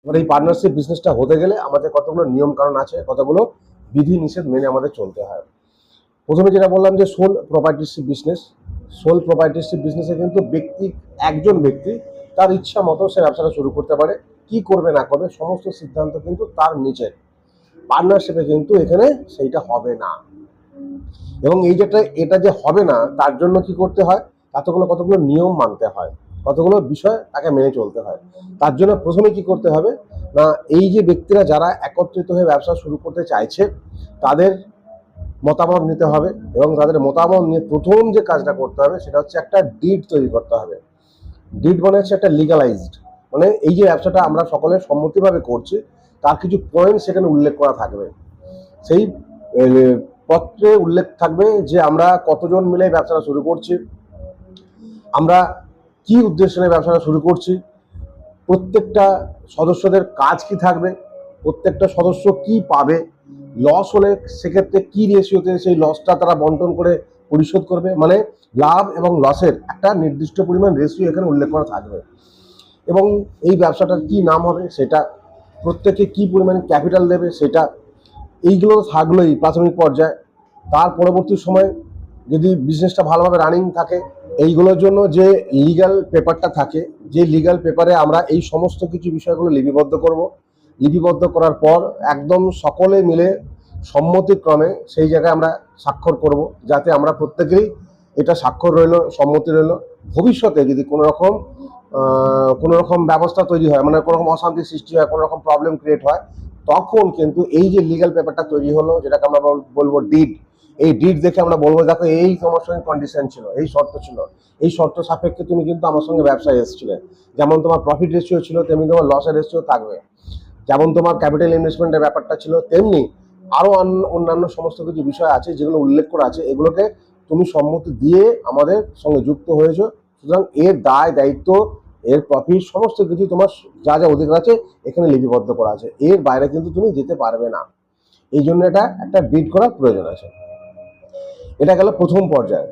এবার এই পার্টনারশিপ বিজনেসটা হতে গেলে আমাদের কতগুলো নিয়ম কানুন আছে, কতগুলো বিধি নিষেধ মেনে আমাদের চলতে হয়। প্রথমে যেটা বললাম যে সোল প্রপার্টিশিপ বিজনেস। সোল প্রপার্টিশিপ বিজনেসে কিন্তু একজন ব্যক্তি তার ইচ্ছা মতো সে ব্যবসাটা শুরু করতে পারে। কি করবে না করবে সমস্ত সিদ্ধান্ত কিন্তু তার নিজের। পার্টনারশিপে কিন্তু এখানে সেইটা হবে না। এবং এটা যে হবে না তার জন্য কি করতে হয়, কতগুলো নিয়ম মানতে হয়, কতগুলো বিষয় তাকে মেনে চলতে হয়। তার জন্য প্রথমে কি করতে হবে না, এই যে ব্যক্তিরা যারা একত্রিত হয়ে ব্যবসা শুরু করতে চাইছে তাদের মতামত নিতে হবে, এবং তাদের মতামত নিয়ে প্রথম যে কাজটা করতে হবে সেটা হচ্ছে একটা ডিড তৈরি করতে হবে। ডিড মানে হচ্ছে একটা লিগালাইজড, মানে এই যে ব্যবসাটা আমরা সকলে সম্মতিভাবে করছি তার কিছু পয়েন্ট সেখানে উল্লেখ করা থাকবে। সেই পত্রে উল্লেখ থাকবে যে আমরা কতজন মিলে ব্যবসাটা শুরু করছি, আমরা কি উদ্দেশ্য নিয়ে ব্যবসাটা শুরু করছি, প্রত্যেকটা সদস্যদের কাজ কি থাকবে, প্রত্যেকটা সদস্য কি পাবে, লস হলে সেক্ষেত্রে কি রেশিওতে সেই লসটা তারা বন্টন করে পরিশোধ করবে, মানে লাভ এবং লসের একটা নির্দিষ্ট পরিমাণ রেশিও এখানে উল্লেখ করা থাকবে। এবং এই ব্যবসাটার কি নাম হবে সেটা, প্রত্যেকে কি পরিমাণে ক্যাপিটাল দেবে সেটা, এইগুলো থাকলোই প্রাথমিক পর্যায়ে। তার পরবর্তী সময় যদি বিজনেসটা ভালোভাবে রানিং থাকে, এইগুলোর জন্য যে লিগ্যাল পেপারটা থাকে, যে লিগ্যাল পেপারে আমরা এই সমস্ত কিছু বিষয়গুলো লিপিবদ্ধ করব। লিপিবদ্ধ করার পর একদম সকলে মিলে সম্মতিক্রমে সেই জায়গায় আমরা স্বাক্ষর করব, যাতে আমরা প্রত্যেকেই এটা স্বাক্ষর রইল, সম্মতি রইল। ভবিষ্যতে যদি কোনো রকম ব্যবস্থা তৈরি হয়, মানে কোনো রকম অশান্তি সৃষ্টি হয়, কোনো রকম প্রবলেম ক্রিয়েট হয়, তখন কিন্তু এই যে লিগ্যাল পেপারটা তৈরি হলো যেটাকে আমরা বলবো ডিড, এই ডিড দেখে আমরা বলবো দেখো এই তোমার সঙ্গে কন্ডিশন ছিল, এই শর্ত ছিল, এই শর্ত সাপেক্ষে তুমি কিন্তু আমার সঙ্গে ব্যবসায় এসেছিলে। যেমন তোমার প্রফিট রেশিও ছিল তেমনি তোমার লসের রেশিও থাকবে, যেমন তোমার ক্যাপিটাল ইনভেস্টমেন্টের ব্যাপারটা ছিল, তেমনি আরও অন্যান্য সমস্ত কিছু বিষয় আছে যেগুলো উল্লেখ করা আছে। এগুলোকে তুমি সম্মতি দিয়ে আমাদের সঙ্গে যুক্ত হয়েছো, সুতরাং এর দায় দায়িত্ব, এর প্রফিট সমস্ত কিছু তোমার যা যা অধিকার আছে এখানে লিপিবদ্ধ করা আছে, এর বাইরে কিন্তু তুমি যেতে পারবে না। এই জন্য এটা একটা ডিড করার প্রয়োজন আছে। এটা গেল প্রথম পর্যায়ে।